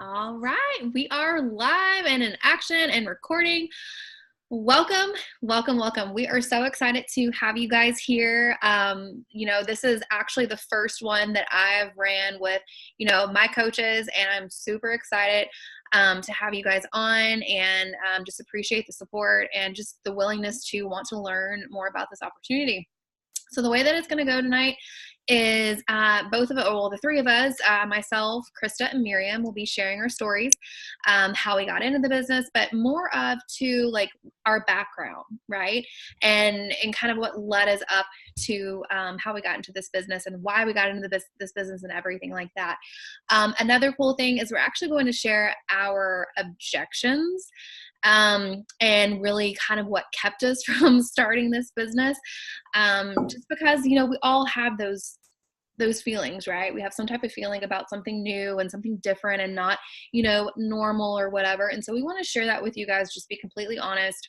All right, we are live and in action and recording. Welcome, welcome, welcome. We are so excited to have you guys here. This is actually the first one that I've ran with, my coaches, and I'm super excited to have you guys on and just appreciate the support and just the willingness to want to learn more about this opportunity. So the way that it's going to go tonight is the three of us, myself, Krista, and Miriam, will be sharing our stories, how we got into the business, but more of to like our background, right? And kind of what led us up to how we got into this business and why we got into this business and everything like that. Another cool thing is we're actually going to share our objections and really kind of what kept us from starting this business. Just because, we all have those feelings, right? We have some type of feeling about something new and something different and not, normal or whatever. And so we want to share that with you guys, just be completely honest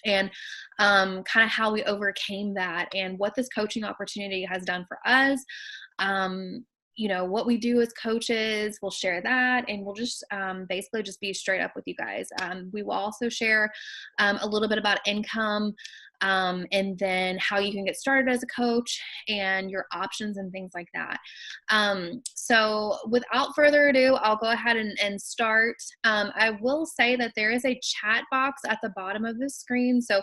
and kind of how we overcame that and what this coaching opportunity has done for us. What we do as coaches, we'll share that, and we'll just basically just be straight up with you guys. We will also share a little bit about income, and then how you can get started as a coach and your options and things like that. So without further ado, I'll go ahead and start. I will say that there is a chat box at the bottom of the screen. So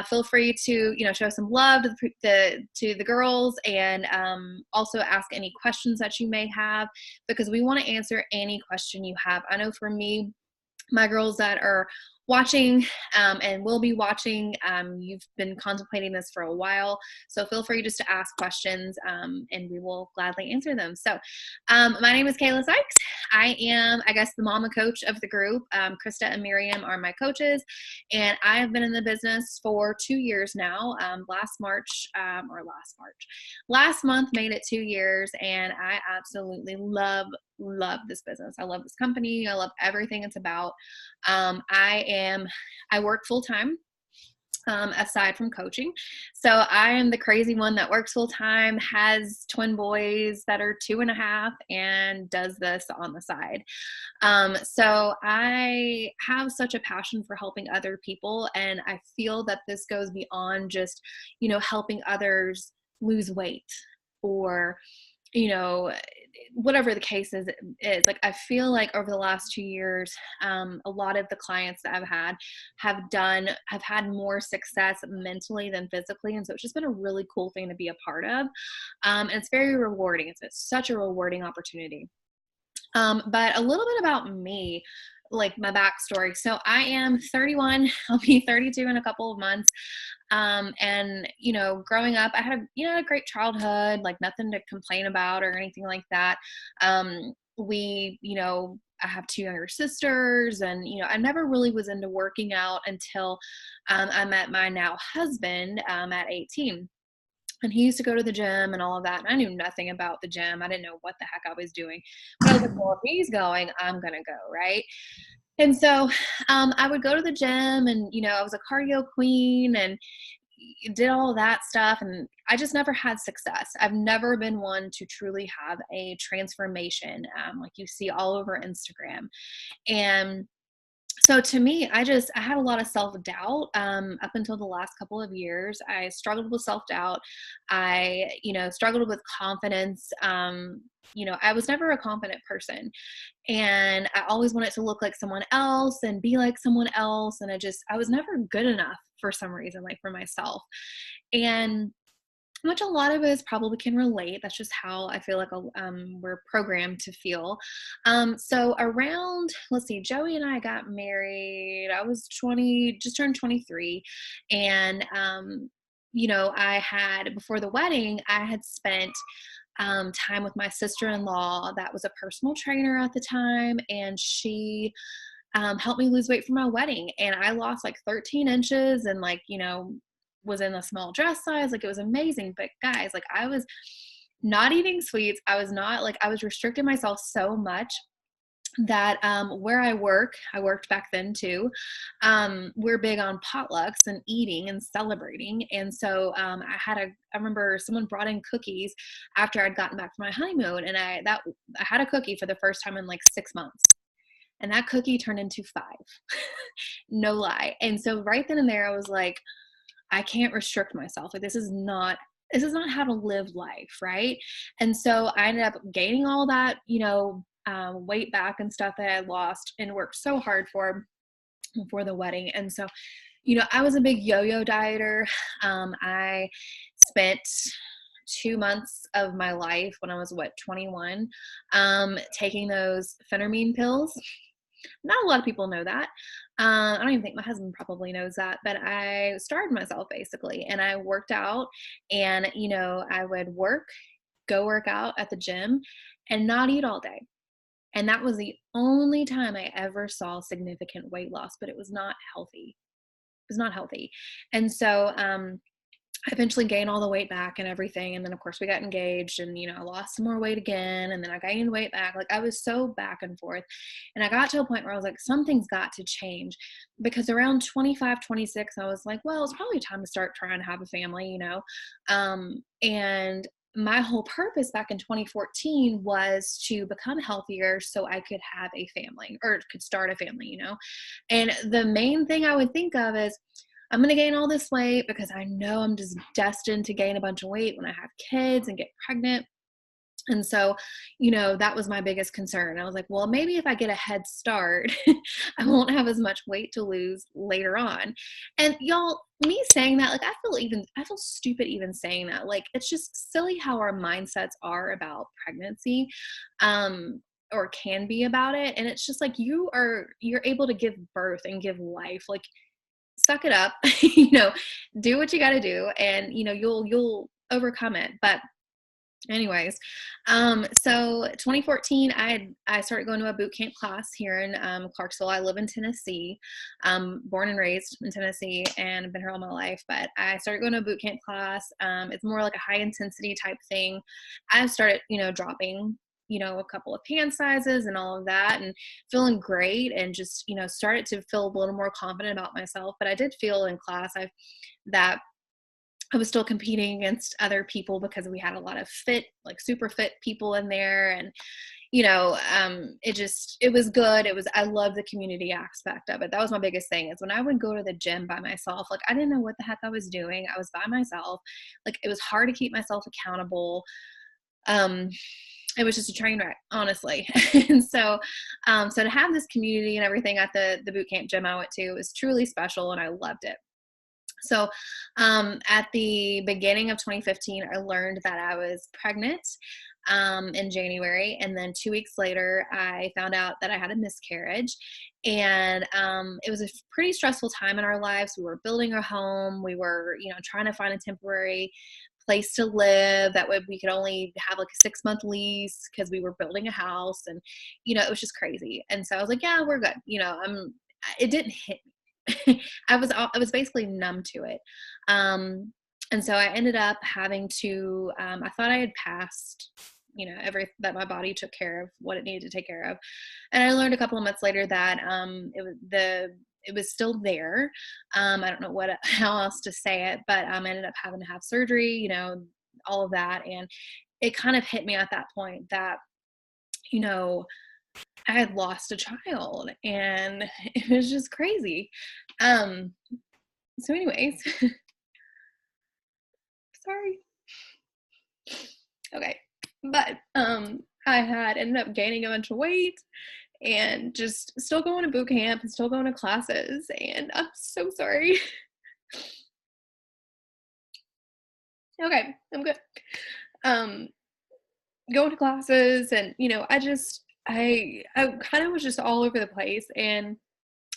feel free to show some love to the girls, and also ask any questions that you may have, because we want to answer any question you have. I know for me, my girls that are watching and will be watching, you've been contemplating this for a while, so feel free just to ask questions, and we will gladly answer them. So my name is Kayla Sykes. I am, I guess, the mama coach of the group. Krista and Miriam are my coaches, and I have been in the business for 2 years now. Last month made it 2 years, and I absolutely love this business. I love this company. I love everything it's about. I work full time, aside from coaching. So I am the crazy one that works full time, has twin boys that are 2.5, and does this on the side. So I have such a passion for helping other people, and I feel that this goes beyond just, helping others lose weight or, whatever the case is like, I feel like over the last 2 years, a lot of the clients that I've had have had more success mentally than physically. And so it's just been a really cool thing to be a part of. And it's very rewarding. It's such a rewarding opportunity. But a little bit about me, like my backstory. So I am 31. I'll be 32 in a couple of months. And growing up, I had a great childhood, like nothing to complain about or anything like that. I have 2 younger sisters, and I never really was into working out until I met my now husband at 18. And he used to go to the gym and all of that. And I knew nothing about the gym. I didn't know what the heck I was doing. But I was like, well, if he's going, I'm going to go, right? And so I would go to the gym, and, I was a cardio queen and did all of that stuff. And I just never had success. I've never been one to truly have a transformation, like you see all over Instagram. And so to me, I had a lot of self-doubt up until the last couple of years. I struggled with self-doubt. I, struggled with confidence. I was never a confident person, and I always wanted to look like someone else and be like someone else. And I was never good enough for some reason, like for myself. And which a lot of us probably can relate. That's just how I feel like we're programmed to feel. So around, let's see, Joey and I got married. I was 20, just turned 23. And, before the wedding, I had spent time with my sister-in-law that was a personal trainer at the time. And she helped me lose weight for my wedding. And I lost like 13 inches and was in a small dress size. Like, it was amazing. But guys, like, I was not eating sweets. I was restricting myself so much. that where I worked back then too, we're big on potlucks and eating and celebrating. And so I remember someone brought in cookies after I'd gotten back from my honeymoon, and I had a cookie for the first time in like 6 months. And that cookie turned into 5. No lie. And so right then and there, I was like, I can't restrict myself. Like, this is not how to live life, right? And so I ended up gaining all that, weight back and stuff that I had lost and worked so hard for before the wedding. And so, I was a big yo-yo dieter. I spent 2 months of my life when I was 21, taking those phentermine pills. Not a lot of people know that. I don't even think my husband probably knows that, but I starved myself basically, and I worked out, and I would go work out at the gym and not eat all day. And that was the only time I ever saw significant weight loss, but it was not healthy. It was not healthy. And so I eventually gained all the weight back and everything. And then of course we got engaged, and, I lost some more weight again. And then I gained weight back. Like, I was so back and forth. And I got to a point where I was like, something's got to change, because around 25, 26, I was like, well, it's probably time to start trying to have a family, and my whole purpose back in 2014 was to become healthier so I could have a family, or could start a family, And the main thing I would think of is, I'm going to gain all this weight because I know I'm just destined to gain a bunch of weight when I have kids and get pregnant. And so, that was my biggest concern. I was like, well, maybe if I get a head start, I won't have as much weight to lose later on. And y'all, me saying that, like, I feel stupid even saying that. Like, it's just silly how our mindsets are about pregnancy, or can be about it. And it's just like, you're able to give birth and give life. Like, suck it up, do what you got to do, and, you'll overcome it. But anyways, so 2014, I started going to a boot camp class here in Clarksville. I live in Tennessee, born and raised in Tennessee, and been here all my life. But I started going to a boot camp class. It's more like a high intensity type thing. I started, dropping, a couple of pant sizes and all of that, and feeling great, and just, started to feel a little more confident about myself. But I did feel in class that I was still competing against other people, because we had a lot of super fit people in there. And, it was good. I loved the community aspect of it. That was my biggest thing, is when I would go to the gym by myself, like, I didn't know what the heck I was doing. I was by myself. Like, it was hard to keep myself accountable. It was just a train wreck, honestly. And so to have this community and everything at the boot camp gym I went to, was truly special, and I loved it. So at the beginning of 2015, I learned that I was pregnant in January. And then 2 weeks later, I found out that I had a miscarriage. And it was a pretty stressful time in our lives. We were building a home. We were, trying to find a temporary place to live. That way we could only have like a 6-month lease, because we were building a house. And, it was just crazy. And so I was like, yeah, we're good. It didn't hit me. I was basically numb to it. And so I ended up having to, I thought I had passed, that my body took care of what it needed to take care of. And I learned a couple of months later that, it was still there. I don't know how else to say it, but, I ended up having to have surgery, all of that. And it kind of hit me at that point that, I had lost a child, and it was just crazy. So anyways, sorry. Okay. But, I had ended up gaining a bunch of weight, and just still going to boot camp and still going to classes. And I'm so sorry. Okay, I'm good. Going to classes, and, I kind of was just all over the place, and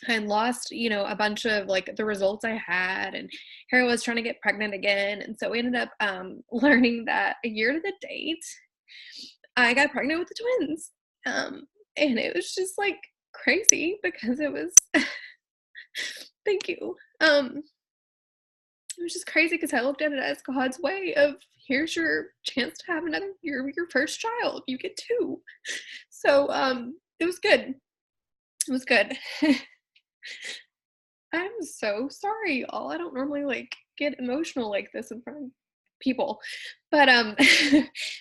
I lost, a bunch of like the results I had, and here I was trying to get pregnant again. And so we ended up learning that a year to the date, I got pregnant with the twins. And it was just like crazy, because it was thank you. It was just crazy, because I looked at it as God's way of, here's your chance to have your first child. You get two. So It was good. It was good. I'm so sorry, y'all. I don't normally like get emotional like this in front of people. But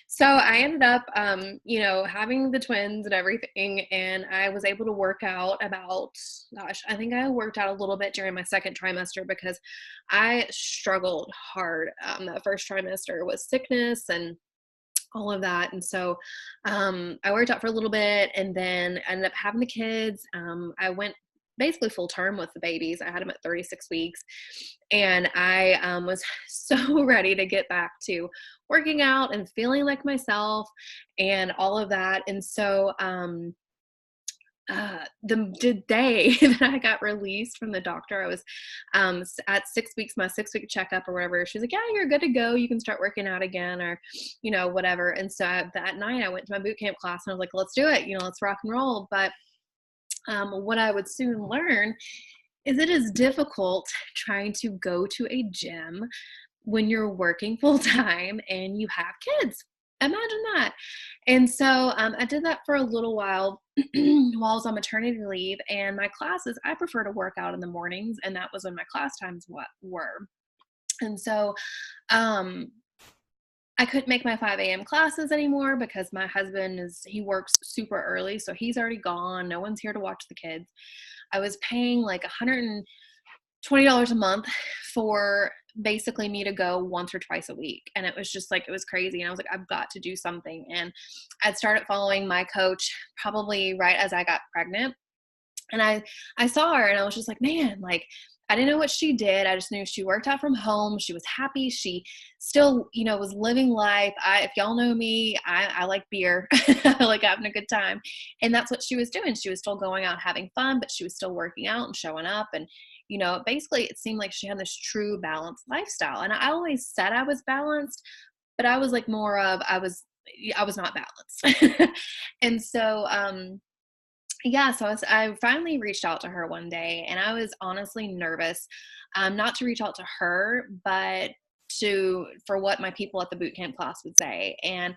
so I ended up having the twins and everything, and I was able to work out about, gosh, I think I worked out a little bit during my second trimester because I struggled hard that first trimester with sickness and all of that. And so I worked out for a little bit and then ended up having the kids. I went basically full term with the babies. I had them at 36 weeks, and I was so ready to get back to working out and feeling like myself and all of that. And so the day that I got released from the doctor, I was at 6 weeks, my 6-week checkup or whatever. She's like, yeah, you're good to go. You can start working out again or, whatever. And so that night I went to my boot camp class and I was like, let's do it. Let's rock and roll. But what I would soon learn is it is difficult trying to go to a gym when you're working full time and you have kids. Imagine that. And so I did that for a little while while I was on maternity leave. And my classes, I prefer to work out in the mornings, and that was when my class times were. And so I couldn't make my 5 a.m. classes anymore because my husband he works super early. So he's already gone. No one's here to watch the kids. I was paying like $120 a month for basically me to go once or twice a week. And it was just like, it was crazy. And I was like, I've got to do something. And I'd started following my coach probably right as I got pregnant. And I saw her and I was just like, man, like, I didn't know what she did. I just knew she worked out from home. She was happy. She still, was living life. If y'all know me, I like beer. I like having a good time. And that's what she was doing. She was still going out having fun, but she was still working out and showing up. And, basically it seemed like she had this true balanced lifestyle. And I always said I was balanced, but I was like more of, I was not balanced. And so, so I finally reached out to her one day, and I was honestly nervous, not to reach out to her, but for what my people at the boot camp class would say. And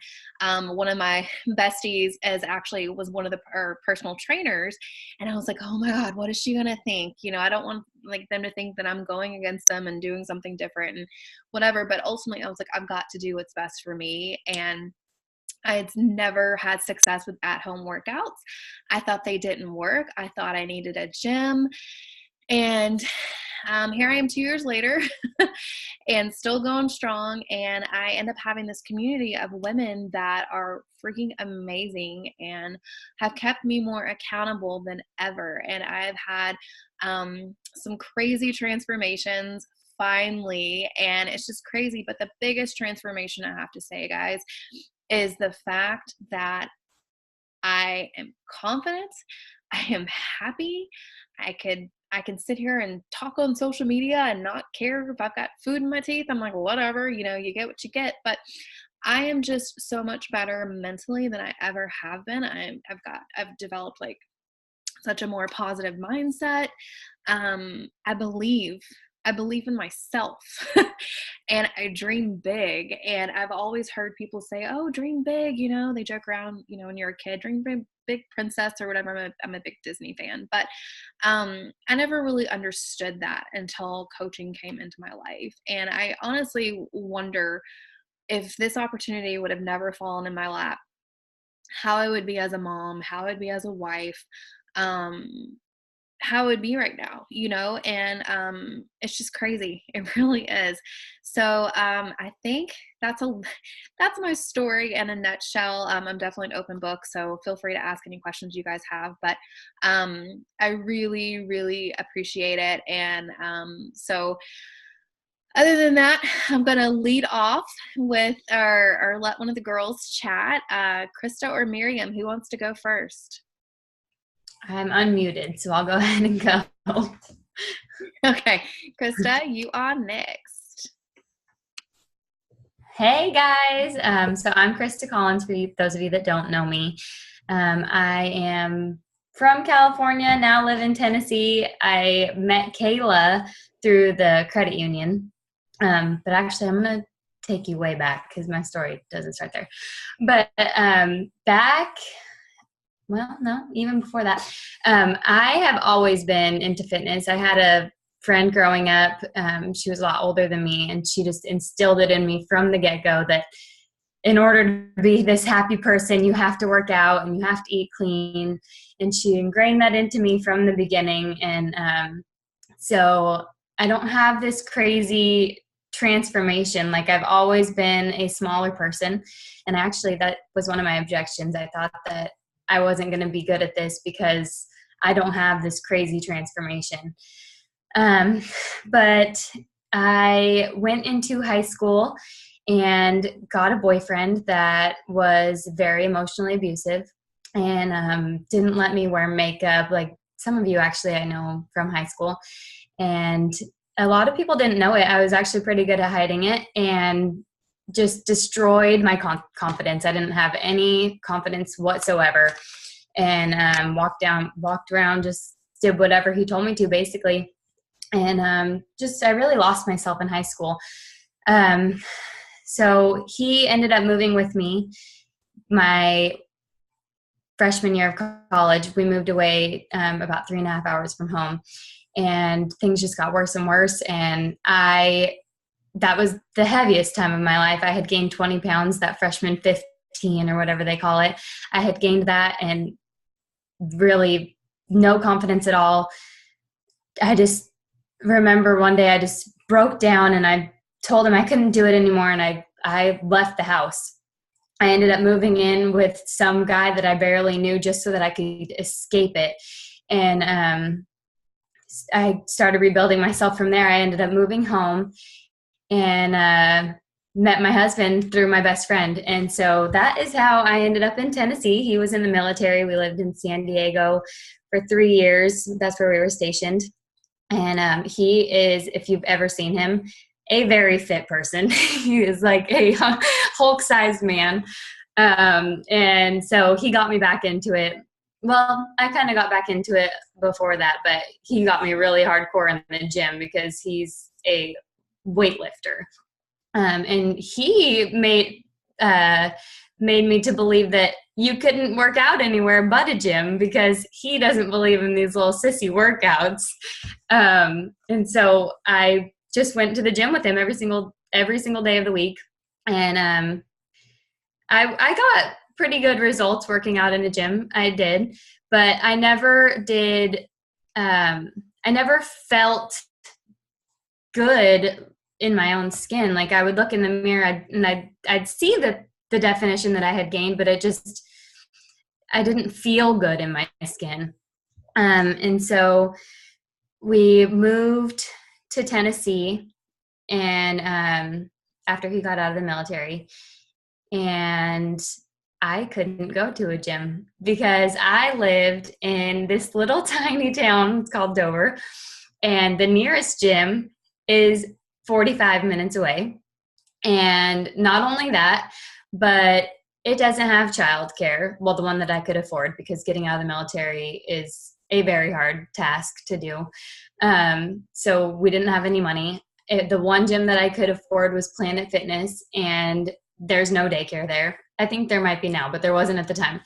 one of my besties was one of our personal trainers, and I was like, oh my God, what is she gonna think? I don't want like them to think that I'm going against them and doing something different and whatever. But ultimately, I was like, I've got to do what's best for me. And I had never had success with at-home workouts. I thought they didn't work. I thought I needed a gym. And here I am 2 years later and still going strong. And I end up having this community of women that are freaking amazing and have kept me more accountable than ever. And I've had some crazy transformations finally. And it's just crazy. But the biggest transformation, I have to say, guys, is the fact that I am confident, I am happy, I can sit here and talk on social media and not care if I've got food in my teeth. I'm like, whatever, you get what you get. But I am just so much better mentally than I ever have been. I've developed like such a more positive mindset. I believe in myself and I dream big. And I've always heard people say, oh, dream big. They joke around, when you're a kid, dream big princess or whatever. I'm a big Disney fan, but I never really understood that until coaching came into my life. And I honestly wonder if this opportunity would have never fallen in my lap, how I would be as a mom, how I'd be as a wife, how it would be right now, and it's just crazy. It really is. So I think that's my story in a nutshell. I'm definitely an open book, so feel free to ask any questions you guys have. But I really, really appreciate it. And so other than that, I'm going to lead off with or let one of the girls chat. Krista or Miriam, who wants to go first? I'm unmuted, so I'll go ahead and go. Okay, Krista, you are next. Hey guys, so I'm Krista Collins, for those of you that don't know me. I am from California, now live in Tennessee. I met Kayla through the credit union, but actually I'm going to take you way back because my story doesn't start there. But back well, no, even before that. I have always been into fitness. I had a friend growing up. She was a lot older than me, and she just instilled it in me from the get-go that in order to be this happy person, you have to work out and you have to eat clean. And she ingrained that into me from the beginning. And so I don't have this crazy transformation. Like, I've always been a smaller person. And actually, that was one of my objections. I thought that I wasn't going to be good at this because I don't have this crazy transformation. But I went into high school and got a boyfriend that was very emotionally abusive and didn't let me wear makeup, like some of you actually I know from high school. And a lot of people didn't know it. I was actually pretty good at hiding it, and just destroyed my confidence. I didn't have any confidence whatsoever, and walked around, just did whatever he told me to, basically. And I really lost myself in high school. So he ended up moving with me my freshman year of college. We moved away about 3.5 hours from home, and things just got worse and worse. And that was the heaviest time of my life. I had gained 20 pounds that freshman 15 or whatever they call it. I had gained that, and really no confidence at all. I just remember one day I just broke down and I told him I couldn't do it anymore, and I left the house. I ended up moving in with some guy that I barely knew just so that I could escape it. And I started rebuilding myself from there. I ended up moving home and met my husband through my best friend. And so that is how I ended up in Tennessee. He was in the military. We lived in San Diego for 3 years. That's where we were stationed. And he is, if you've ever seen him, a very fit person. He is like a Hulk-sized man. And so he got me back into it. Well, I kind of got back into it before that, but he got me really hardcore in the gym because he's a weightlifter. And he made me to believe that you couldn't work out anywhere but a gym because he doesn't believe in these little sissy workouts. And so I just went to the gym with him every single day of the week. And I got pretty good results working out in a gym. I did, but I never felt good in my own skin. Like, I would look in the mirror and I'd see the definition that I had gained, but I didn't feel good in my skin. And so we moved to Tennessee, and after he got out of the military, and I couldn't go to a gym because I lived in this little tiny town. It's called Dover, and the nearest gym is 45 minutes away. And not only that, but it doesn't have childcare. Well, the one that I could afford, because getting out of the military is a very hard task to do. So we didn't have any money. The one gym that I could afford was Planet Fitness, and there's no daycare there. I think there might be now, but there wasn't at the time.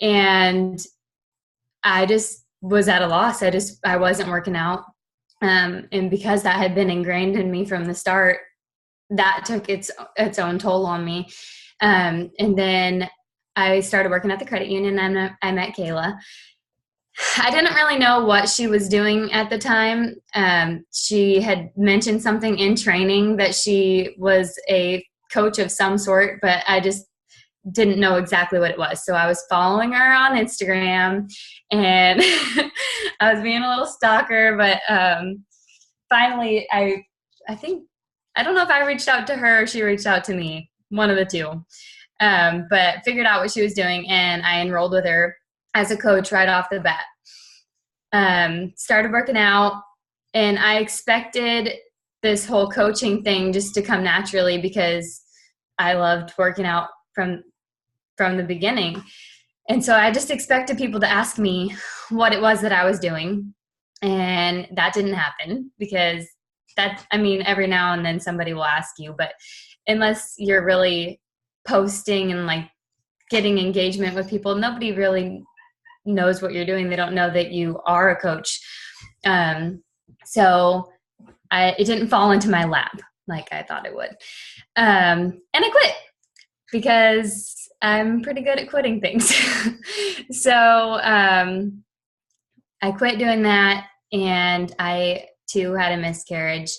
And I just was at a loss. I wasn't working out. And because that had been ingrained in me from the start, that took its own toll on me. And then I started working at the credit union, and I met Kayla. I didn't really know what she was doing at the time. She had mentioned something in training that she was a coach of some sort, but I just didn't know exactly what it was. So I was following her on Instagram, and I was being a little stalker, but finally I don't know if I reached out to her or she reached out to me, one of the two, but figured out what she was doing, and I enrolled with her as a coach right off the bat. Started working out, and I expected this whole coaching thing just to come naturally because I loved working out from the beginning. And so I just expected people to ask me what it was that I was doing. And that didn't happen because every now and then somebody will ask you, but unless you're really posting and like getting engagement with people. Nobody really knows what you're doing. They don't know that you are a coach. So it didn't fall into my lap like I thought it would. And I quit because I'm pretty good at quitting things. So I quit doing that, and I too had a miscarriage.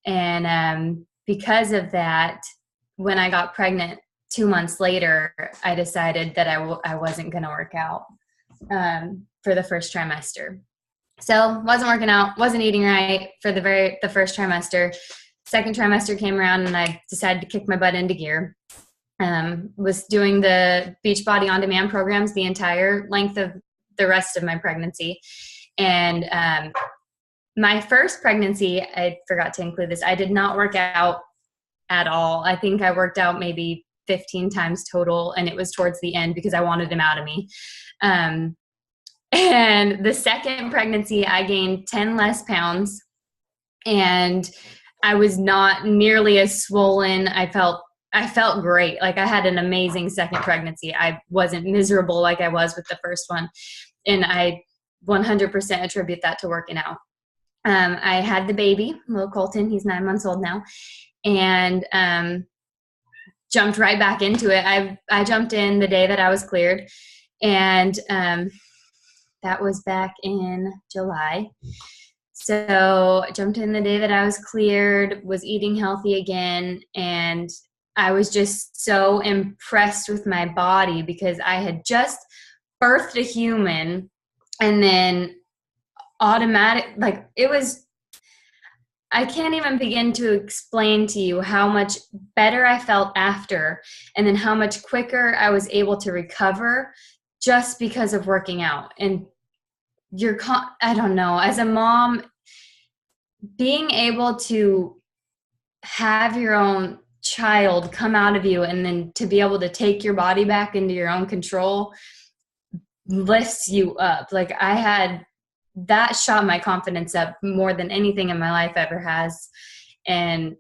And because of that, when I got pregnant 2 months later, I decided that I wasn't going to work out for the first trimester. So wasn't working out, wasn't eating right for the first trimester. Second trimester came around and I decided to kick my butt into gear. Was doing the Beachbody On Demand programs the entire length of the rest of my pregnancy. And my first pregnancy, I forgot to include this, I did not work out at all. I think I worked out maybe 15 times total, and it was towards the end because I wanted him out of me. And the second pregnancy, I gained 10 less pounds, and I was not nearly as swollen. I felt great. Like, I had an amazing second pregnancy. I wasn't miserable like I was with the first one. And I 100% attribute that to working out. I had the baby, little Colton. He's 9 months old now. And jumped right back into it. I jumped in the day that I was cleared. And that was back in July. So I jumped in the day that I was cleared, was eating healthy again, and I was just so impressed with my body because I had just birthed a human, and then I can't even begin to explain to you how much better I felt after, and then how much quicker I was able to recover just because of working out. And I don't know, as a mom, being able to have your own child come out of you and then to be able to take your body back into your own control lifts you up. Like, that shot my confidence up more than anything in my life ever has. And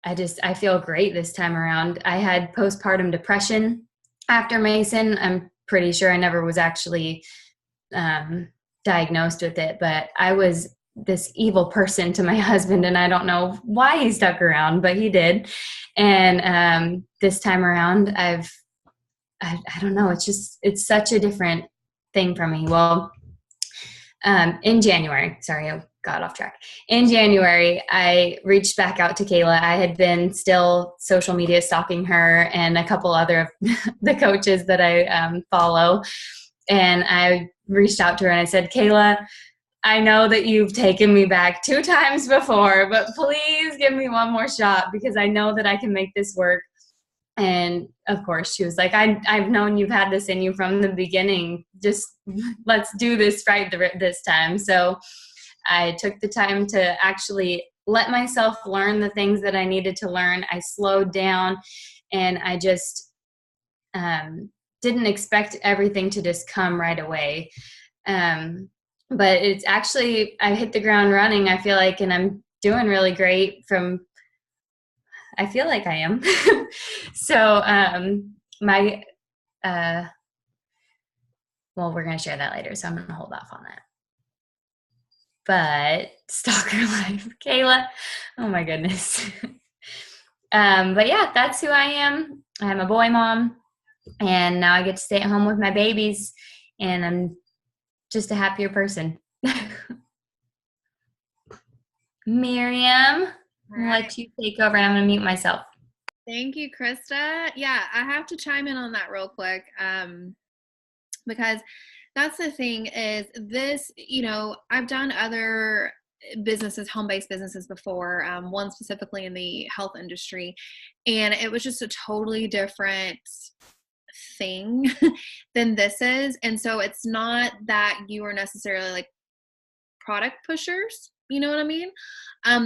I feel great this time around. I had postpartum depression after Mason. I'm pretty sure I never was actually diagnosed with it, but I was this evil person to my husband, and I don't know why he stuck around, but he did. And this time around, I don't know, it's such a different thing for me. Well, in January, sorry, I got off track. In January, I reached back out to Kayla. I had been still social media stalking her and a couple other of the coaches that I follow. And I reached out to her and I said, Kayla, I know that you've taken me back 2 times before, but please give me one more shot because I know that I can make this work. And of course she was like, I've known you've had this in you from the beginning. Just let's do this right this time. So I took the time to actually let myself learn the things that I needed to learn. I slowed down, and I just didn't expect everything to just come right away. But it's actually, I hit the ground running, I feel like, and I'm doing really great I feel like I am. So well, we're going to share that later, so I'm going to hold off on that. But stalker life, Kayla, oh my goodness. But yeah, that's who I am. I'm a boy mom, and now I get to stay at home with my babies, and I'm just a happier person. Miriam, I'll let you take over, and I'm going to mute myself. Thank you, Krista. Yeah, I have to chime in on that real quick because that's the thing is this, I've done other businesses, home-based businesses before, one specifically in the health industry, and it was just a totally different thing than this is. And so it's not that you are necessarily like product pushers, you know what I mean?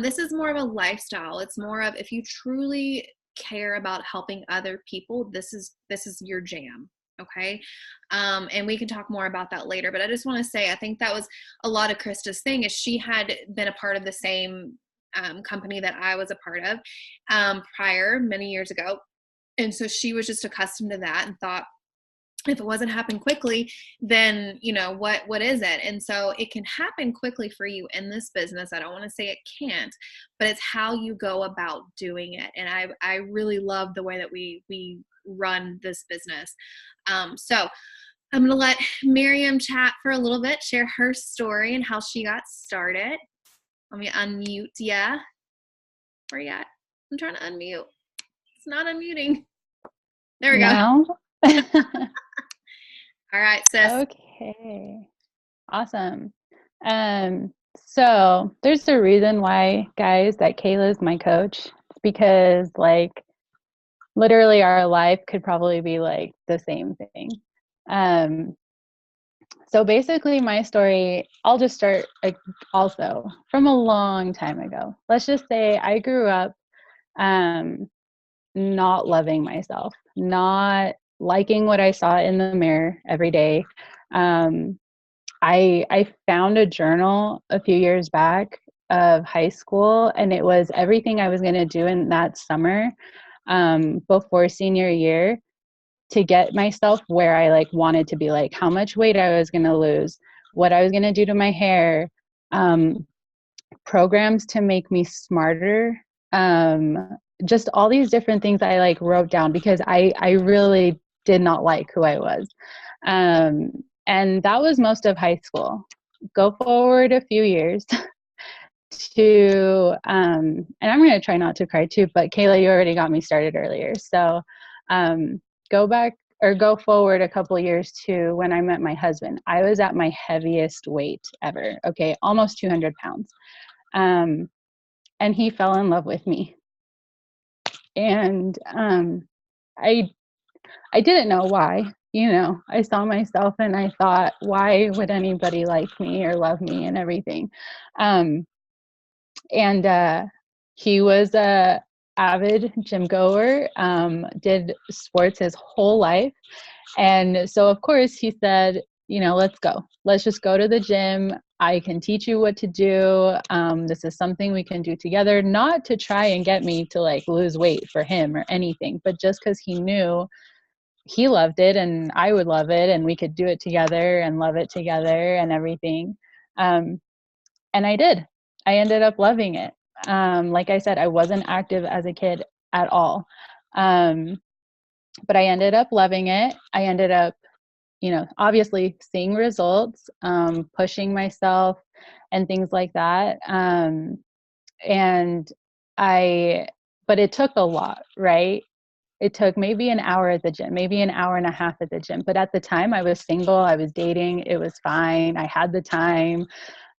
This is more of a lifestyle. It's more of, if you truly care about helping other people, this is your jam. Okay. And we can talk more about that later, but I just want to say, I think that was a lot of Krista's thing, is she had been a part of the same company that I was a part of prior, many years ago. And so she was just accustomed to that and thought if it wasn't happen quickly, then what is it? And so it can happen quickly for you in this business. I don't want to say it can't, but it's how you go about doing it. And I really love the way that we run this business. So I'm going to let Miriam chat for a little bit, share her story and how she got started. Let me unmute. Yeah. Where you at? I'm trying to unmute. It's not unmuting. There we go. All right, sis. Okay. Awesome. So there's a reason why, guys, that Kayla's my coach. It's because like literally our life could probably be like the same thing. So basically my story, I'll just start like also from a long time ago. Let's just say I grew up not loving myself, not liking what I saw in the mirror every day. I found a journal a few years back of high school, and it was everything I was going to do in that summer before senior year to get myself where I like wanted to be, like how much weight I was going to lose, what I was going to do to my hair, programs to make me smarter, just all these different things I like wrote down because I really did not like who I was. And that was most of high school. Go forward a few years to, and I'm going to try not to cry too, but Kayla, you already got me started earlier. So go forward a couple years to when I met my husband. I was at my heaviest weight ever. Okay. Almost 200 pounds. And he fell in love with me. And I didn't know why. I saw myself and I thought, why would anybody like me or love me and everything? And he was a avid gym goer, did sports his whole life. And so, of course, he said, let's go. Let's just go to the gym. I can teach you what to do. This is something we can do together, not to try and get me to like lose weight for him or anything, but just because he knew he loved it and I would love it and we could do it together and love it together and everything. And I did. I ended up loving it. Like I said, I wasn't active as a kid at all. But I ended up loving it. I ended up, obviously seeing results, pushing myself and things like that. But it took a lot, right? It took maybe an hour at the gym, maybe an hour and a half at the gym. But at the time I was single, I was dating, it was fine. I had the time.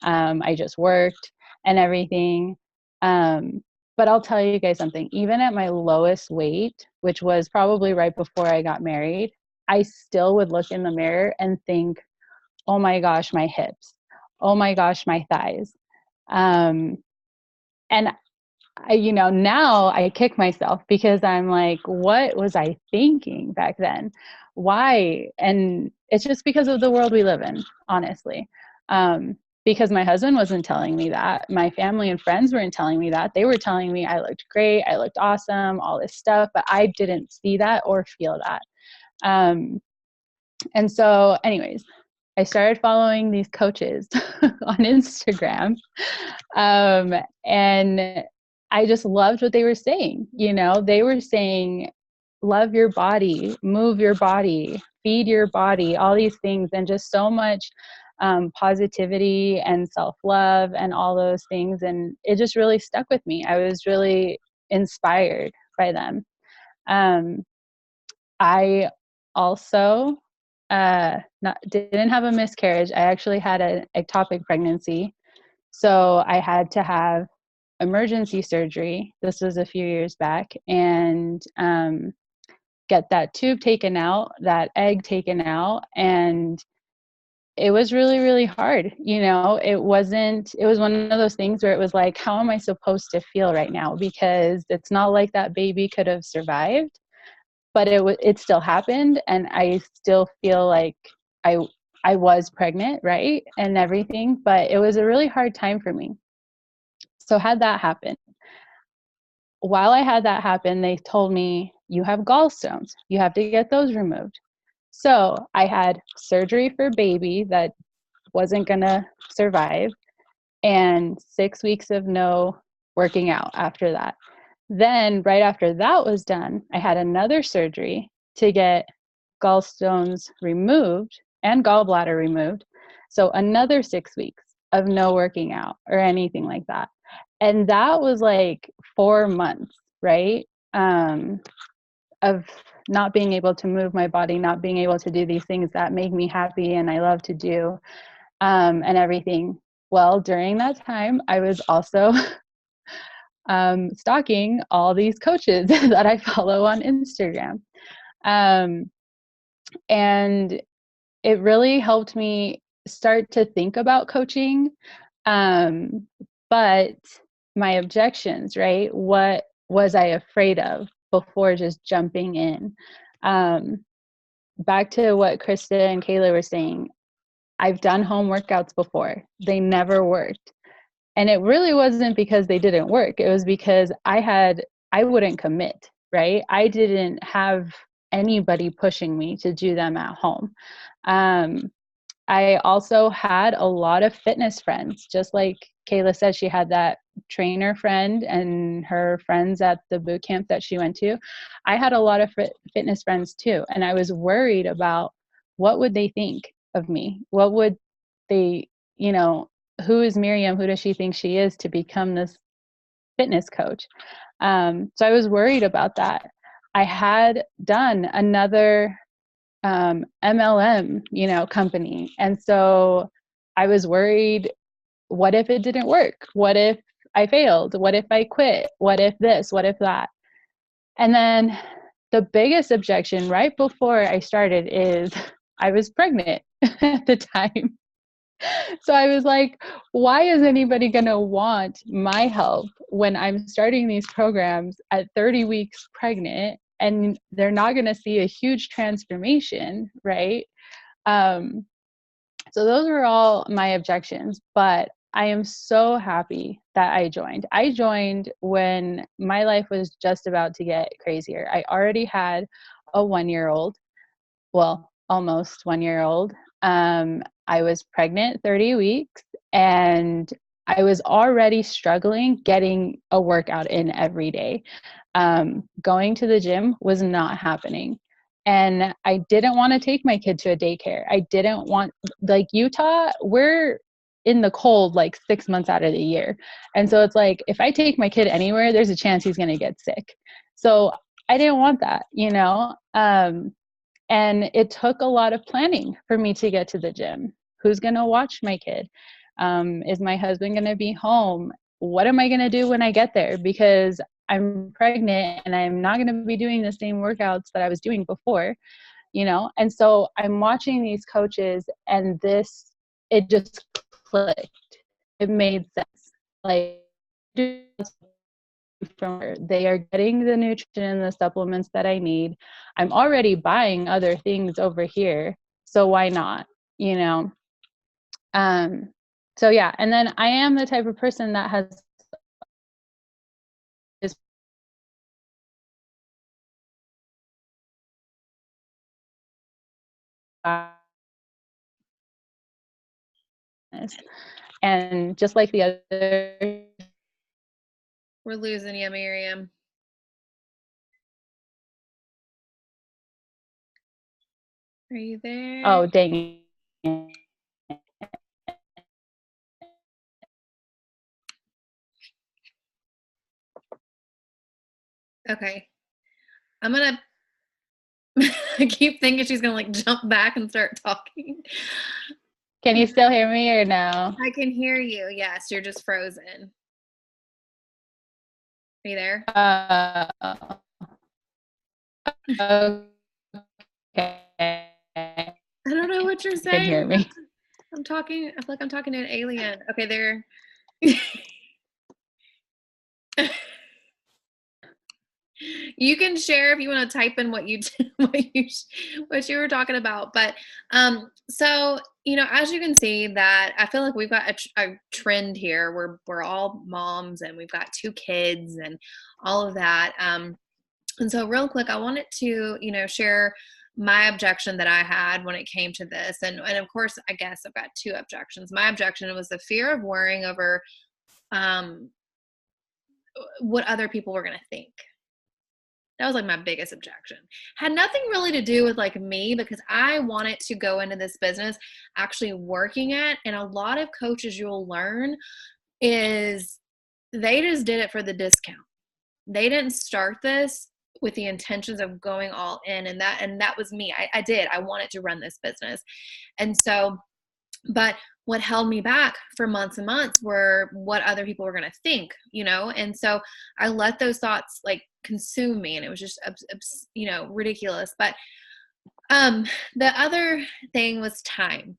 I just worked and everything. But I'll tell you guys something, even at my lowest weight, which was probably right before I got married, I still would look in the mirror and think, oh my gosh, my hips. Oh my gosh, my thighs. And now I kick myself because I'm like, what was I thinking back then? Why? And it's just because of the world we live in, honestly. Because my husband wasn't telling me that. My family and friends weren't telling me that. They were telling me I looked great, I looked awesome, all this stuff, but I didn't see that or feel that. And so, anyways, I started following these coaches on Instagram. And I just loved what they were saying. They were saying, love your body, move your body, feed your body, all these things, and just so much positivity and self-love and all those things. And it just really stuck with me. I was really inspired by them. I also didn't have a miscarriage. I actually had an ectopic pregnancy. So I had to have emergency surgery. This was a few years back, and get that tube taken out, that egg taken out. And it was really, really hard. It was one of those things where it was like, how am I supposed to feel right now? Because it's not like that baby could have survived, but it still happened. And I still feel like I was pregnant, right? And everything, but it was a really hard time for me. So had that happen. While I had that happen, they told me, you have gallstones. You have to get those removed. So I had surgery for baby that wasn't going to survive, and 6 weeks of no working out after that. Then, right after that was done, I had another surgery to get gallstones removed and gallbladder removed. So, another 6 weeks of no working out or anything like that. And that was like 4 months, right? Of not being able to move my body, not being able to do these things that make me happy and I love to do, and everything. Well, during that time, I was also stalking all these coaches that I follow on Instagram. Um, and it really helped me start to think about coaching. But my objections, right? What was I afraid of before just jumping in? Um, Back to what Krista and Kayla were saying, I've done home workouts before. They never worked. And it really wasn't because they didn't work. It was because I wouldn't commit, right? I didn't have anybody pushing me to do them at home. I also had a lot of fitness friends, just like Kayla said, she had that trainer friend and her friends at the boot camp that she went to. I had a lot of fitness friends too. And I was worried about what would they think of me? What would they, who is Miriam? Who does she think she is to become this fitness coach? So I was worried about that. I had done another MLM, company. And so I was worried, what if it didn't work? What if I failed? What if I quit? What if this? What if that? And then the biggest objection right before I started is I was pregnant at the time. So I was like, why is anybody going to want my help when I'm starting these programs at 30 weeks pregnant and they're not going to see a huge transformation, right? So those were all my objections, but I am so happy that I joined. I joined when my life was just about to get crazier. I already had a 1-year-old, well, almost 1-year-old. I was pregnant 30 weeks and I was already struggling getting a workout in every day. Going to the gym was not happening. And I didn't want to take my kid to a daycare. I didn't want, like Utah, we're in the cold like 6 months out of the year. And so it's like, if I take my kid anywhere, there's a chance he's going to get sick. So I didn't want that, and it took a lot of planning for me to get to the gym. Who's going to watch my kid? Is my husband going to be home? What am I going to do when I get there? Because I'm pregnant and I'm not going to be doing the same workouts that I was doing before, And so I'm watching these coaches and it just clicked. It made sense. Like, they are getting the nutrition and the supplements that I need. I'm already buying other things over here, so why not? You know. So yeah, and then I am the type of person that has and just like the other. We're losing you, Miriam. Are you there? Oh, dang it. Okay. I'm gonna I keep thinking she's gonna like jump back and start talking. Can you still hear me or no? I can hear you. Yes, you're just frozen. Are you there? Okay. I don't know what you're saying. Can hear me. I feel like I'm talking to an alien. Okay, there. You can share if you want to type in what you were talking about. But so as you can see, that I feel like we've got a trend here. We're all moms and we've got 2 kids and all of that. And so real quick, I wanted to share my objection that I had when it came to this, and of course, I guess I've got two objections. My objection was the fear of worrying over what other people were going to think. That was like my biggest objection. Had nothing really to do with like me, because I wanted to go into this business actually working at, and a lot of coaches you'll learn is they just did it for the discount. They didn't start this with the intentions of going all in, and that was me. I wanted to run this business. And so, but what held me back for months and months were what other people were going to think, and so I let those thoughts like consume me, and it was just ridiculous. But the other thing was time,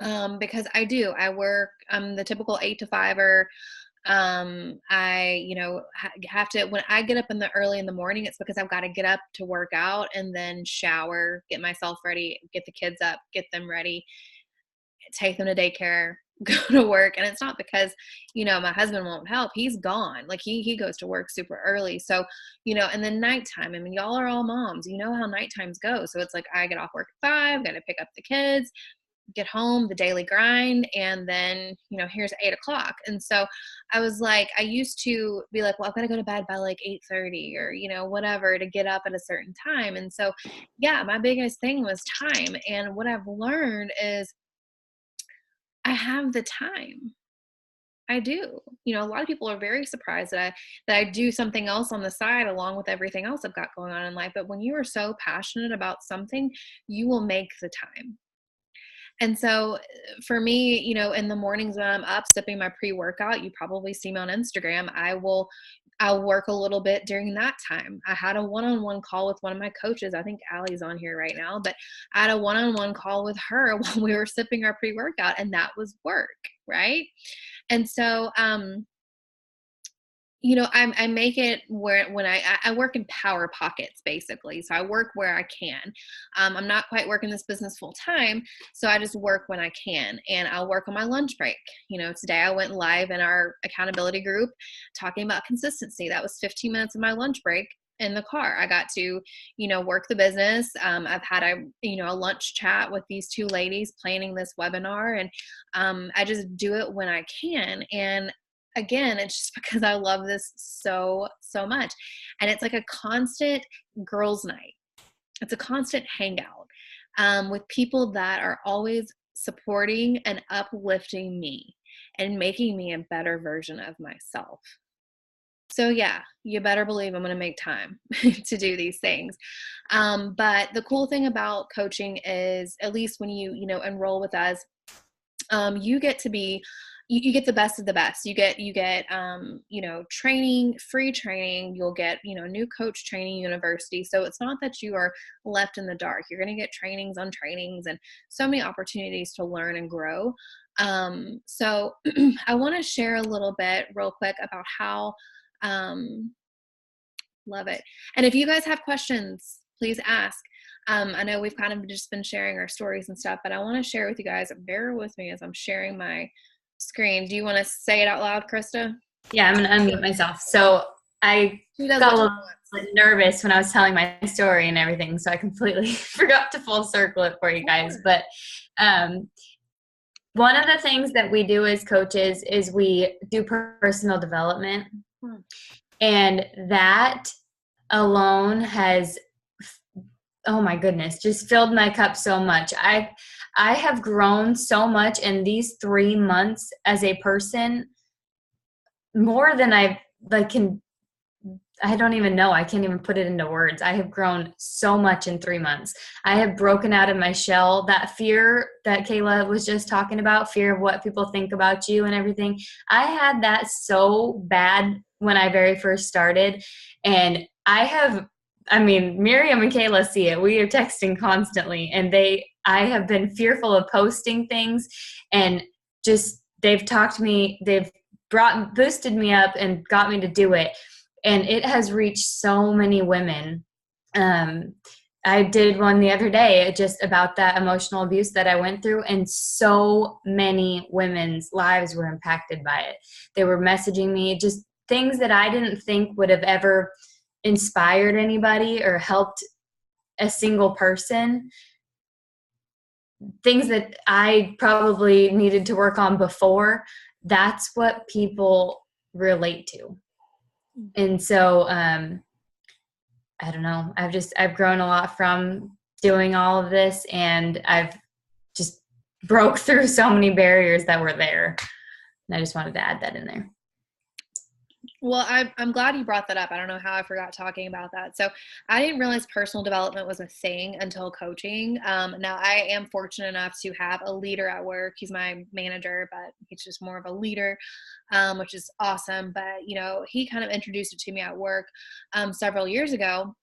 because I work, I'm the typical 8 to 5er. I have to, when I get up early in the morning, it's because I've got to get up to work out and then shower, get myself ready, get the kids up, get them ready, take them to daycare, go to work. And it's not because, my husband won't help. He's gone. Like he goes to work super early. So, and then nighttime, I mean, y'all are all moms, you know how night times go. So it's like, I get off work at 5, got to pick up the kids, get home, the daily grind. And then, here's 8 o'clock. And so I was like, I used to be like, well, I've got to go to bed by like 8:30 or, whatever, to get up at a certain time. And so, yeah, my biggest thing was time. And what I've learned is I have the time. I do. A lot of people are very surprised that I do something else on the side along with everything else I've got going on in life. But when you are so passionate about something, you will make the time. And so for me, in the mornings when I'm up sipping my pre-workout, you probably see me on Instagram, I'll work a little bit during that time. I had a one-on-one call with one of my coaches. I think Allie's on here right now, but I had a one-on-one call with her while we were sipping our pre-workout, and that was work, right? And so, I make it where when I work in power pockets, basically. So I work where I can. I'm not quite working this business full time, so I just work when I can, and I'll work on my lunch break. Today I went live in our accountability group talking about consistency. That was 15 minutes of my lunch break in the car. I got to, work the business. I've had a lunch chat with these two ladies planning this webinar, and I just do it when I can. And again, it's just because I love this so, so much. And it's like a constant girls' night. It's a constant hangout with people that are always supporting and uplifting me and making me a better version of myself. So yeah, you better believe I'm going to make time to do these things. But the cool thing about coaching is, at least when you enroll with us, you get to be, you get the best of the best. You get training, free training. You'll get, new coach training university. So it's not that you are left in the dark. You're going to get trainings on trainings and so many opportunities to learn and grow. So I want to share a little bit real quick about how, love it. And if you guys have questions, please ask. I know we've kind of just been sharing our stories and stuff, but I want to share with you guys. Bear with me as I'm sharing my screen. Do you want to say it out loud, Krista? Yeah, I'm going to unmute myself. So I got a little nervous when I was telling my story and everything, so I completely forgot to full circle it for you guys. But one of the things that we do as coaches is we do personal development. And that alone has, oh my goodness, just filled my cup so much. I have grown so much in these 3 months as a person, more than I don't even know. I can't even put it into words. I have grown so much in 3 months. I have broken out of my shell. That fear that Kayla was just talking about, fear of what people think about you and everything. I had that so bad when I very first started. And Miriam and Kayla see it. We are texting constantly, and I have been fearful of posting things, and just, they've boosted me up and got me to do it. And it has reached so many women. I did one the other day just about that emotional abuse that I went through, and so many women's lives were impacted by it. They were messaging me just things that I didn't think would have ever inspired anybody or helped a single person, things that I probably needed to work on before, that's what people relate to. And so, I don't know, I've grown a lot from doing all of this, and I've just broke through so many barriers that were there. And I just wanted to add that in there. Well, I'm glad you brought that up. I don't know how I forgot talking about that. So I didn't realize personal development was a thing until coaching. Now I am fortunate enough to have a leader at work. He's my manager, but he's just more of a leader, which is awesome. But, you know, he kind of introduced it to me at work several years ago.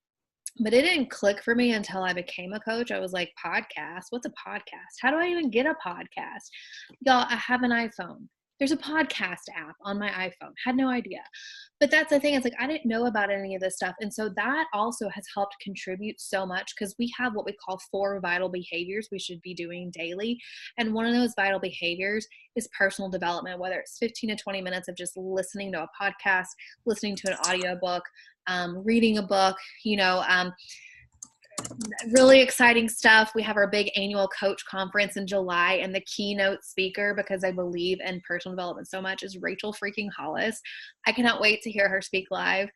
But it didn't click for me until I became a coach. I was like, podcast? What's a podcast? How do I even get a podcast? Y'all, I have an iPhone. There's a podcast app on my iPhone. Had no idea. But that's the thing. It's like, I didn't know about any of this stuff. And so that also has helped contribute so much, because we have what we call 4 vital behaviors we should be doing daily. And one of those vital behaviors is personal development, whether it's 15 to 20 minutes of just listening to a podcast, listening to an audiobook, reading a book, you know, really exciting stuff. We have our big annual coach conference in July, and the keynote speaker, because I believe in personal development so much, is Rachel freaking Hollis. I cannot wait to hear her speak live.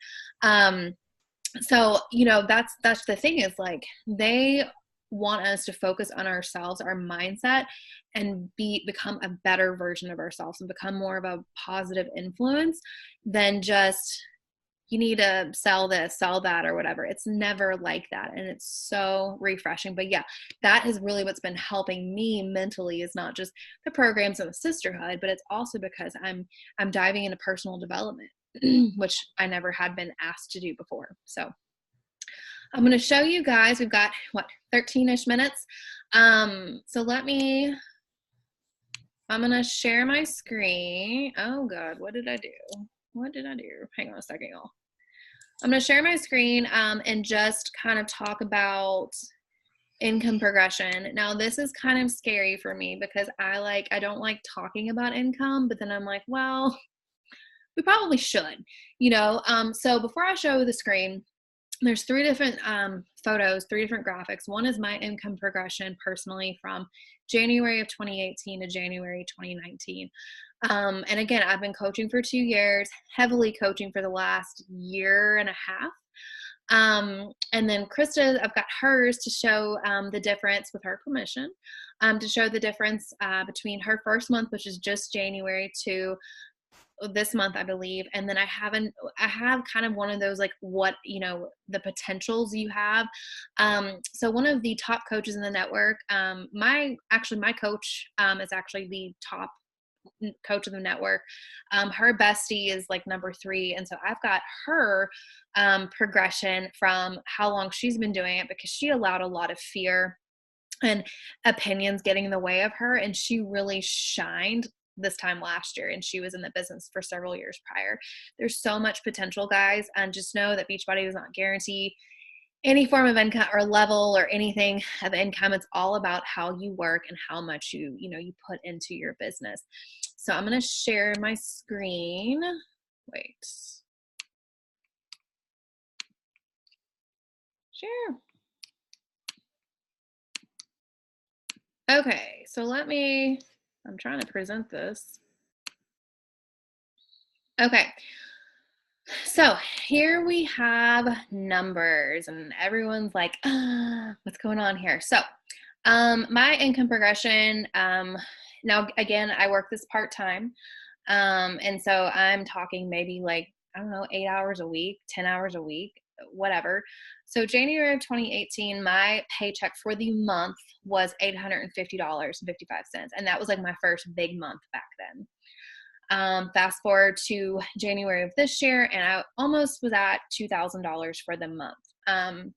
So, you know, that's the thing, is like, they want us to focus on ourselves, our mindset, and become a better version of ourselves and become more of a positive influence than just, you need to sell this, sell that, or whatever. It's never like that. And it's so refreshing. But yeah, that is really what's been helping me mentally, is not just the programs and the sisterhood, but it's also because I'm diving into personal development, which I never had been asked to do before. So I'm going to show you guys, we've got 13-ish minutes. So I'm going to share my screen. Oh God, what did I do? Hang on a second, y'all. I'm going to share my screen and just kind of talk about income progression. Now, this is kind of scary for me, because I don't like talking about income, but then I'm like, well, we probably should, you know? So before I show the screen, there's 3 different photos, 3 different graphics. One is my income progression personally from January of 2018 to January 2019. And again, I've been coaching for 2 years, heavily coaching for the last year and a half. And then Krista, I've got hers to show the difference, with her permission, to show the difference between her first month, which is just January, to this month, I believe. And then I have kind of one of those, like, what, you know, the potentials you have. So one of the top coaches in the network, my coach is actually the top coach of the network. Her bestie is like number 3. And so I've got her progression from how long she's been doing it, because she allowed a lot of fear and opinions getting in the way of her. And she really shined this time last year, and she was in the business for several years prior. There's so much potential, guys, and just know that Beachbody does not guarantee any form of income or level or anything of income. It's all about how you work and how much you put into your business. So I'm going to share my screen. Wait. Share. Okay, so I'm trying to present this. Okay. So here we have numbers, and everyone's like, what's going on here? So my income progression, now again, I work this part-time. And so I'm talking maybe like, I don't know, 8 hours a week, 10 hours a week, whatever. So January of 2018, my paycheck for the month was $850.55. And that was like my first big month back then. Fast forward to January of this year, and I almost was at $2,000 for the month.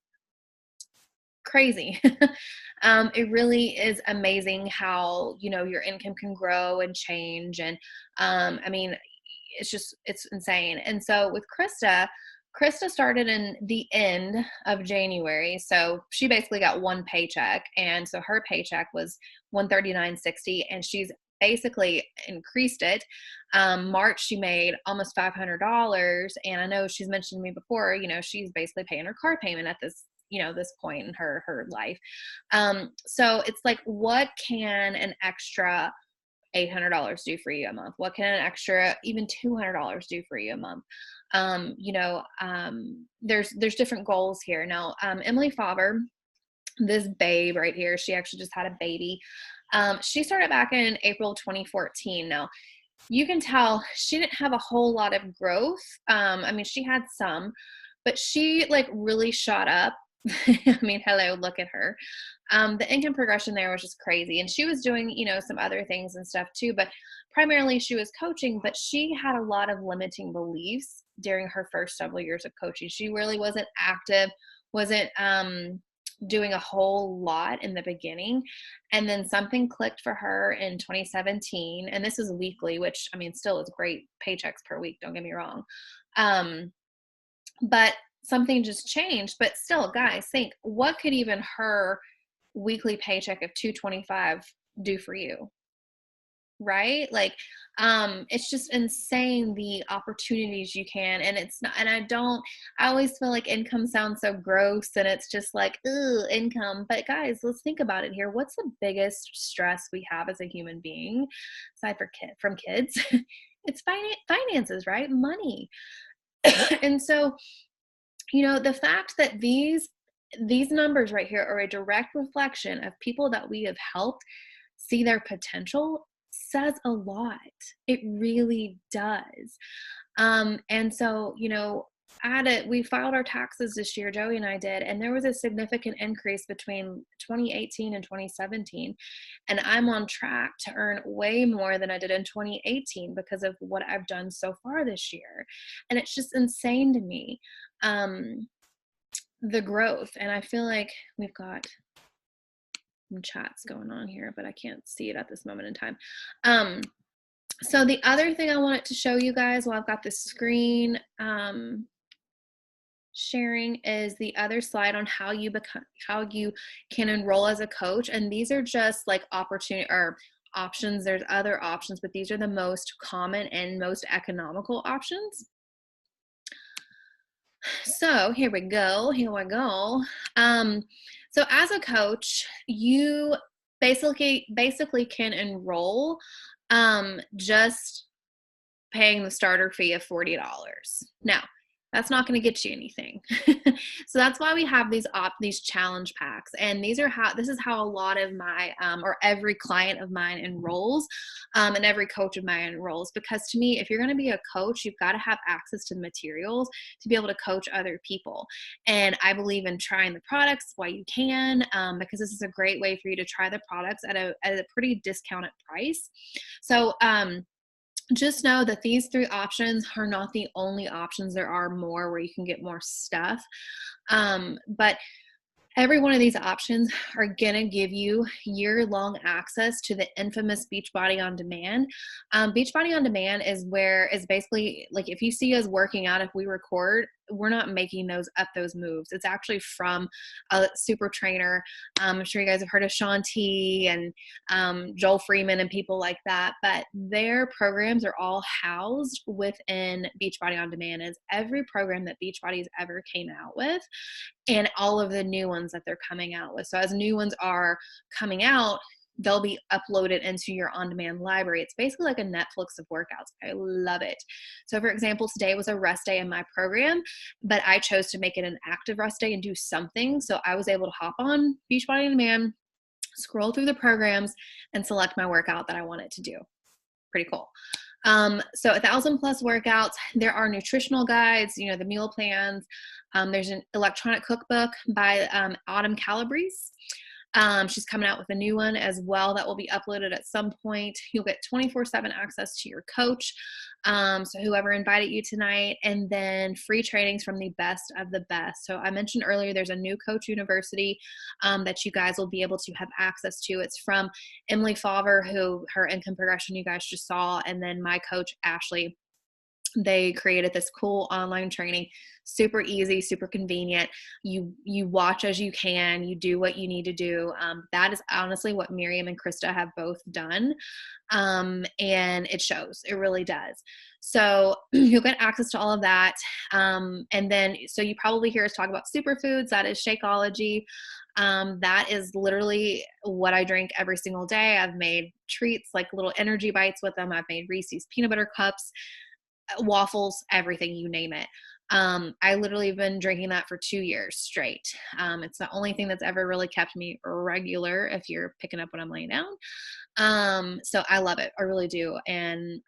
Crazy. It really is amazing how, your income can grow and change. And, I mean, it's insane. And so with Krista started in the end of January. So she basically got one paycheck. And so her paycheck was $139.60, and she's basically increased it. March, she made almost $500. And I know she's mentioned to me before, she's basically paying her car payment at this this point in her life. So it's like, what can an extra $800 do for you a month? What can an extra even $200 do for you a month? There's different goals here. Now, Emily Favre, this babe right here, she actually just had a baby. She started back in April 2014. Now, you can tell she didn't have a whole lot of growth. I mean, she had some, but she like really shot up. I mean, hello, look at her. The income progression there was just crazy. And she was doing, some other things and stuff too, but primarily she was coaching, but she had a lot of limiting beliefs during her first several years of coaching. She really wasn't active, wasn't doing a whole lot in the beginning. And then something clicked for her in 2017. And this is weekly, which I mean, still is great paychecks per week. Don't get me wrong. But something just changed. But still, guys, think, what could even her weekly paycheck of $225 do for you? Right? Like, it's just insane the opportunities you can. And it's not, and I always feel like income sounds so gross and it's just like, ooh, income. But guys, let's think about it here. What's the biggest stress we have as a human being, aside from kids? It's finances, right? Money. And so, the fact that these numbers right here are a direct reflection of people that we have helped see their potential says a lot. It really does. And so, we filed our taxes this year, Joey and I did, and there was a significant increase between 2018 and 2017. And I'm on track to earn way more than I did in 2018 because of what I've done so far this year. And it's just insane to me, the growth. And I feel like we've got some chats going on here, but I can't see it at this moment in time. So the other thing I wanted to show you guys while I've got the screen sharing is the other slide on how you can enroll as a coach. And these are just like options. There's other options, but these are the most common and most economical options. So here we go. So as a coach, you basically can enroll just paying the starter fee of $40. Now, that's not going to get you anything. So that's why we have these challenge packs. And this is how a lot of my, or every client of mine enrolls, and every coach of mine enrolls. Because to me, if you're going to be a coach, you've got to have access to the materials to be able to coach other people. And I believe in trying the products while you can, because this is a great way for you to try the products at a pretty discounted price. So, just know that these 3 options are not the only options. There are more where you can get more stuff. But every one of these options are going to give you year-long access to the infamous Beachbody On Demand. Beachbody On Demand is basically like, if you see us working out, if we record, we're not making those moves. It's actually from a super trainer. I'm sure you guys have heard of Shaun T and Joel Freeman and people like that, but their programs are all housed within Beachbody On Demand. It's every program that Beachbody's ever came out with and all of the new ones that they're coming out with. So as new ones are coming out, they'll be uploaded into your on-demand library. It's basically like a Netflix of workouts. I love it. So for example, today was a rest day in my program, but I chose to make it an active rest day and do something. So I was able to hop on Beachbody On Demand, scroll through the programs, and select my workout that I wanted to do. Pretty cool. So 1,000+ workouts. There are nutritional guides, the meal plans. There's an electronic cookbook by Autumn Calabrese. She's coming out with a new one as well that will be uploaded at some point. You'll get 24/7 access to your coach. So whoever invited you tonight, and then free trainings from the best of the best. So I mentioned earlier, there's a new coach university that you guys will be able to have access to. It's from Emily Favre, who her income progression you guys just saw, and then my coach, Ashley. They created this cool online training, super easy, super convenient. You watch as you can, you do what you need to do. That is honestly what Miriam and Krista have both done. And it shows, it really does. So you'll get access to all of that. And then, so you probably hear us talk about superfoods. That is Shakeology. That is literally what I drink every single day. I've made treats like little energy bites with them. I've made Reese's peanut butter cups, waffles, everything, you name it. I literally have been drinking that for 2 years straight. It's the only thing that's ever really kept me regular, if you're picking up what I'm laying down. So I love it. I really do. And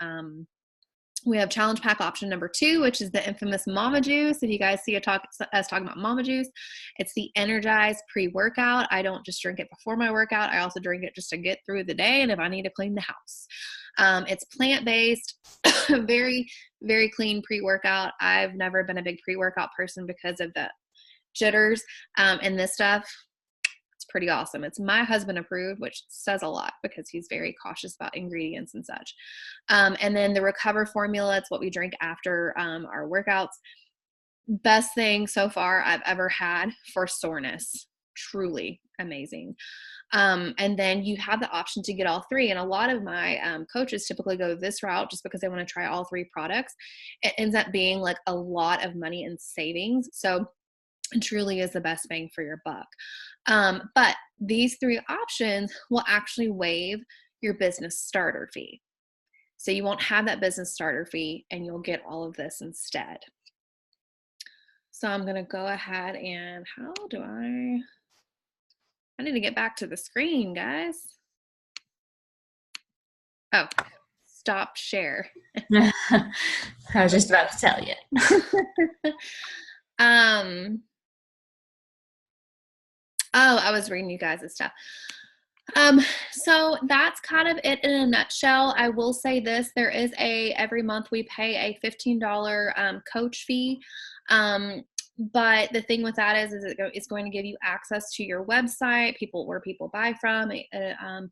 we have challenge pack option number 2, which is the infamous Mama Juice. If you guys see us talking about Mama Juice, it's the energized pre-workout. I don't just drink it before my workout. I also drink it just to get through the day and if I need to clean the house. It's plant-based, very, very clean pre-workout. I've never been a big pre-workout person because of the jitters. And this stuff, it's pretty awesome. It's my husband approved, which says a lot because he's very cautious about ingredients and such. And then the Recover formula, it's what we drink after our workouts. Best thing so far I've ever had for soreness. Truly amazing. And then you have the option to get all 3. And a lot of my coaches typically go this route just because they want to try all 3 products. It ends up being like a lot of money in savings. So it truly is the best bang for your buck. But these 3 options will actually waive your business starter fee. So you won't have that business starter fee and you'll get all of this instead. So I'm going to go ahead and I need to get back to the screen, guys. Oh, stop share. I was just about to tell you. I was reading you guys' stuff. So that's kind of it in a nutshell. I will say this, there is every month we pay a $15 coach fee. But the thing with that is it's going to give you access to your website, where people buy from. It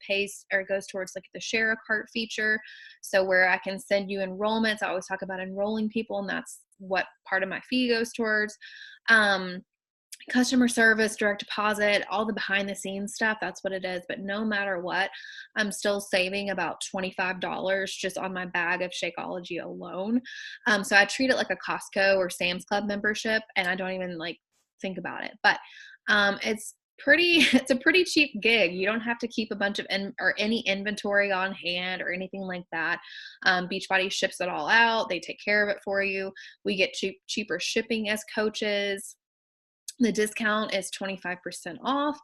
pays, or it goes towards like the share a cart feature. So where I can send you enrollments. I always talk about enrolling people, and that's what part of my fee goes towards. Customer service, direct deposit, all the behind the scenes stuff, that's what it is. But no matter what, I'm still saving about $25 just on my bag of Shakeology alone. So I treat it like a Costco or Sam's Club membership, and I don't even like think about it. But it's a pretty cheap gig. You don't have to keep a bunch of any inventory on hand or anything like that. Beachbody ships it all out. They take care of it for you. We get cheaper shipping as coaches. The discount is 25% off.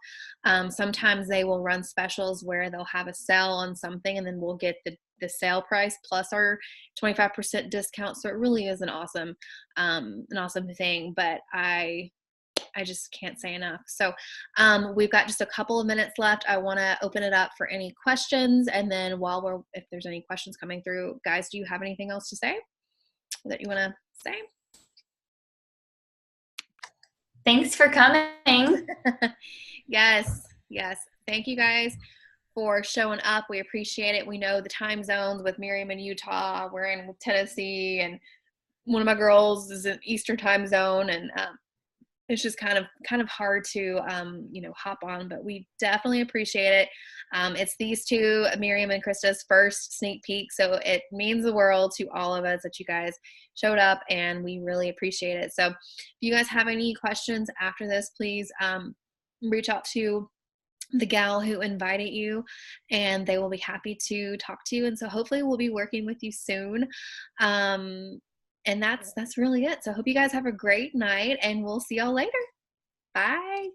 Sometimes they will run specials where they'll have a sale on something and then we'll get the sale price plus our 25% discount. So it really is an awesome thing, but I just can't say enough. So we've got just a couple of minutes left. I want to open it up for any questions. And then if there's any questions coming through, guys, do you have anything else to say that you want to say? Thanks for coming. Yes. Thank you guys for showing up. We appreciate it. We know the time zones with Miriam in Utah. We're in Tennessee, and one of my girls is in Eastern time zone, and it's just kind of hard to hop on, but we definitely appreciate it. It's these 2, Miriam and Krista's first sneak peek, so it means the world to all of us that you guys showed up, and we really appreciate it. So if you guys have any questions after this, please reach out to the gal who invited you, and they will be happy to talk to you. And so hopefully we'll be working with you soon. And that's really it. So I hope you guys have a great night, and we'll see y'all later. Bye.